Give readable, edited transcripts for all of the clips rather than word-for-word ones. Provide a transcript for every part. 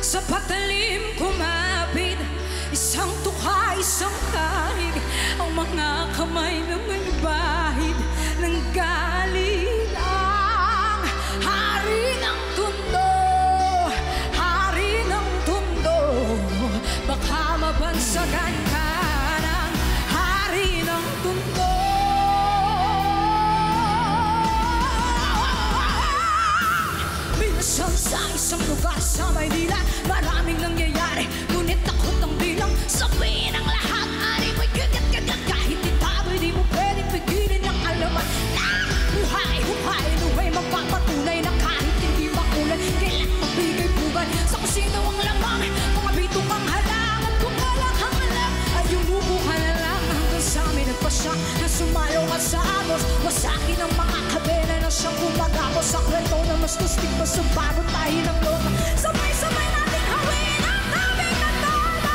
Sa patalim kumapit, isang tukha, isang kahig, ang mga kamay na may bahid ng galit. Ang hari ng tundo, hari ng tundo, baka mabansagan ka ng hari ng tundo. Minsan sa isang lugar sa Maynila, maraming nangyayari, ngunit takot ang bilang. Sabihin ang lahat, ari mo'y kagat-kagat. Kahit itabo'y di mo pwedeng pigilin ang alaman na buhay-buhay nuway magpapatunay na kahit hindi makulay, kailan magbigay pugay sa kung sino ang lamang. Mga bitong ang halangan, kung walang hangalang ay umupo ka na lang hanggang sa amin nagpasya na sumayo ka sa agos. Wasakin ang mga kadena na siyang gumagapos sa kwento na mas kustig pa sa bago tayo ng loob. Sabay-sabay nating hawin ang aming katana.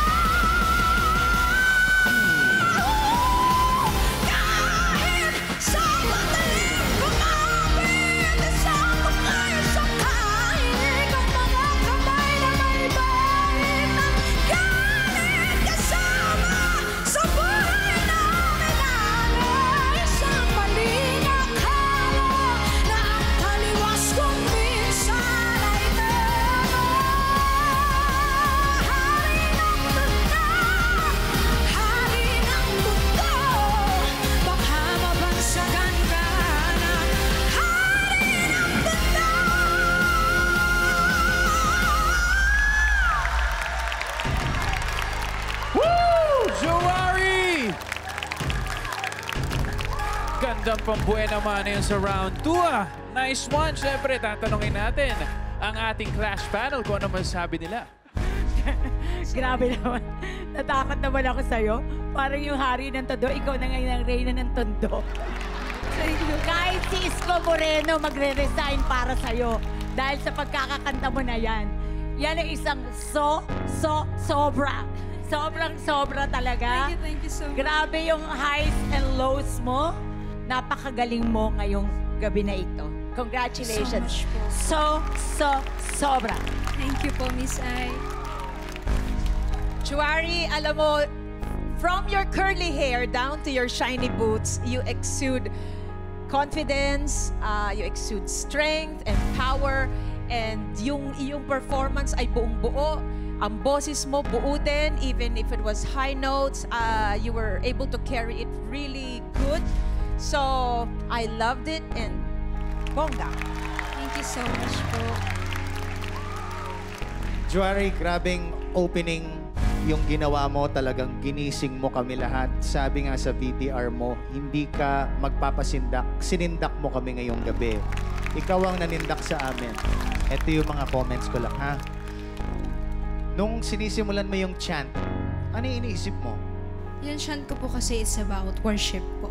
Kahit sa madaling kumapit, isang makay sa kahig, ang mga kamay na may bahid ng galit kasama sa buhay namin. Ang isang maling akala na ang taliwas kong minsan ay hari ng mundo, baka mabansagan ka ng hari ng mundo. Woo! Joari! Gandang pambuhay naman yun sa round 2 ah. Nice one. Siyempre, tatanungin natin ang ating clash panel kung ano masasabi nila. Grabe naman. Natakot naman ako sa'yo. Parang yung hari ng tondo, ikaw na ngayon ang reyna ng tondo. Kahit si Isko Moreno magre-resign para sa'yo dahil sa pagkakakanta mo na yan. Yan ay isang sobra. Sobrang-sobra talaga. Thank you so much. Grabe yung highs and lows mo. Napakagaling mo ngayong gabi na ito. Congratulations. Sobra. Thank you po, Miss Ai. Joari, alam mo, from your curly hair down to your shiny boots, you exude confidence, you exude strength and power, and yung iyong performance ay buong-buo. Ang boses mo buo din, even if it was high notes, you were able to carry it really good. So, I loved it and bongga. Thank you so much po. Joari, grabing opening yung ginawa mo. Talagang ginising mo kami lahat. Sabi nga sa VTR mo, hindi ka magpapasindak. Sinindak mo kami ngayong gabi. Ikaw ang nanindak sa amin. Ito yung mga comments ko lang, ha? Nung sinisimulan mo yung chant, ano yung iniisip mo? Yung chant ko po kasi it's about worship po.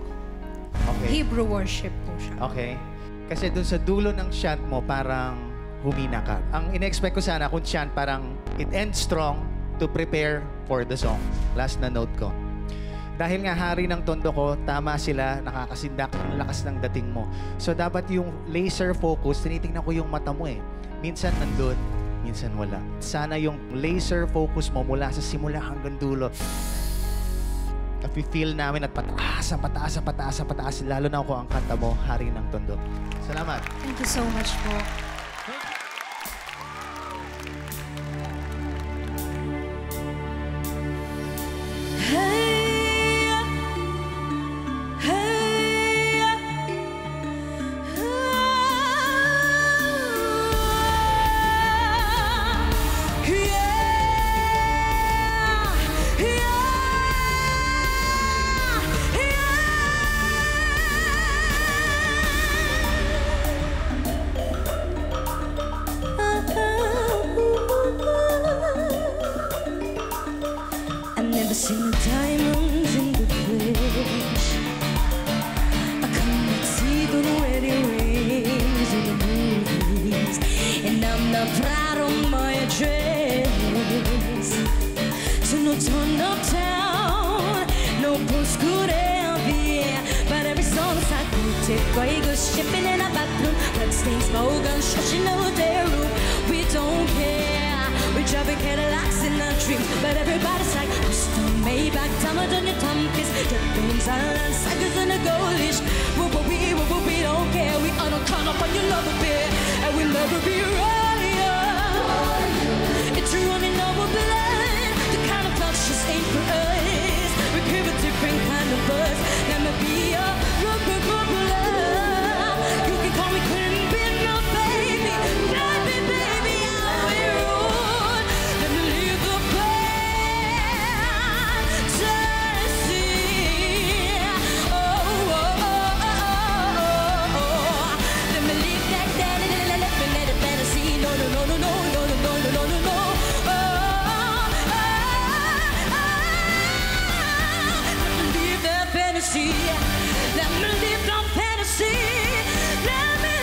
Okay. Hebrew worship po siya. Okay. Kasi dun sa dulo ng chant mo, parang humina ka. Ang in-expect ko sana kung chant, parang it ends strong to prepare for the song. Last na note ko. Dahil nga hari ng tondo ko, tama sila, nakakasindak, ang lakas ng dating mo. So dapat yung laser focus, tinitingnan ko yung mata mo eh. Minsan nandun, minsan wala. Sana yung laser focus mo mula sa simula hanggang dulo. Nafe-feel namin at pataas, lalo na ako ang kanta mo, hari ng tondo. Salamat. Thank you so much po. oscurece. But every song's like music, while you're shipping in a bathroom, bloodstains, smoke, gunshots, you know their room. We don't care. We're driving Cadillacs in our dreams, but everybody's like, Mr. Maybach, diamond on your tongue kiss, jet beams, island cycles in a goldish. We don't care. We are not caught up on your love affair, and we'll never be royal. It's running over blood, the kind of love just ain't for us. We crave a different kind of buzz. Let me be your love. You can call me Queen, be no baby, baby, I'll be rude. Let me leave the fantasy. Let me leave that, let me let it fantasy. No. Fantasy. Let me live on fantasy. Let me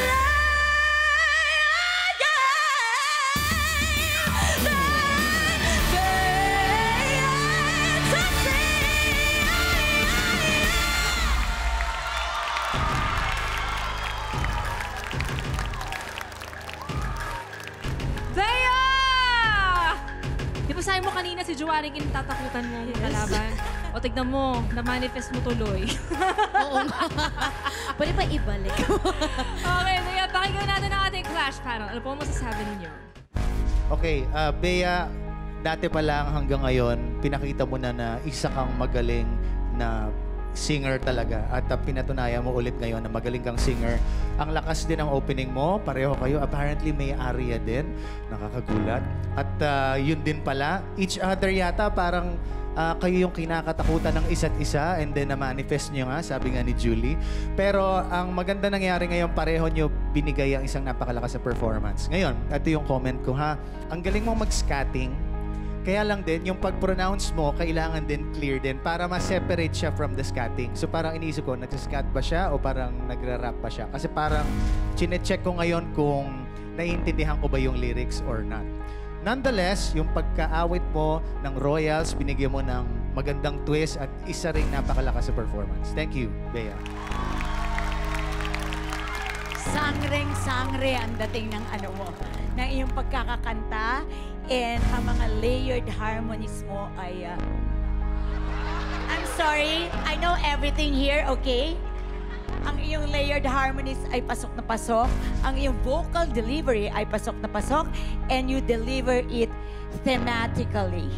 Thea! Di ba sabi mo kanina si Joanne yung tatakutan mo yung kalaban? O tignan mo, na-manifest mo tuloy. Oo nga. Pwede pa ibalik. Okay, Thea, pakinggan natin ang ating Clash Panel. Ano po masasabi ninyo? Okay, Bea, dati pa lang hanggang ngayon, pinakita mo na isa kang magaling na singer talaga. At pinatunayan mo ulit ngayon na magaling kang singer. Ang lakas din ng opening mo. Pareho kayo. Apparently may aria din. Nakakagulat. At yun din pala, each other yata parang kayo yung kinakatakutan ng isa't isa and then na-manifest nyo nga, sabi nga ni Julie. Pero ang maganda nangyari ngayon, pareho nyo binigay ang isang napakalakas na performance. Ngayon, ito yung comment ko ha. Ang galing mong mag-scatting. Kaya lang din, yung pag-pronounce mo, kailangan din clear din para ma-separate siya from the scatting. So parang iniisip ko, nag-scat ba siya o parang nagra-rap pa siya? Kasi parang chine-check ko ngayon kung naiintindihan ko ba yung lyrics or not. Nonetheless, yung pagkaawit mo ng Royals, binigyan mo ng magandang twist at isa ring napakalakas sa performance. Thank you, Bea. Sangreng-sangre ang dating ng ano mo, ng iyong pagkakakanta and ang mga layered harmonies mo ay... I'm sorry, I know everything here, okay? Ang iyong layered harmonies ay pasok na pasok. Ang iyong vocal delivery ay pasok na pasok. And you deliver it thematically.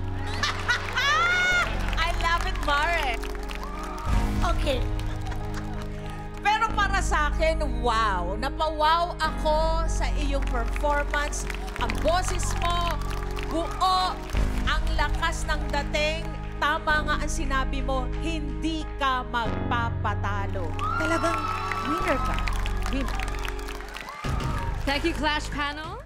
I love it, Mare. Okay. Pero para sa akin, wow. Napawaw ako sa iyong performance. Ang boses mo, buo, ang lakas ng dating. Tama nga ang sinabi mo, hindi ka magpapatalo. Talagang winner ka. Winner. Thank you, Clash Panel.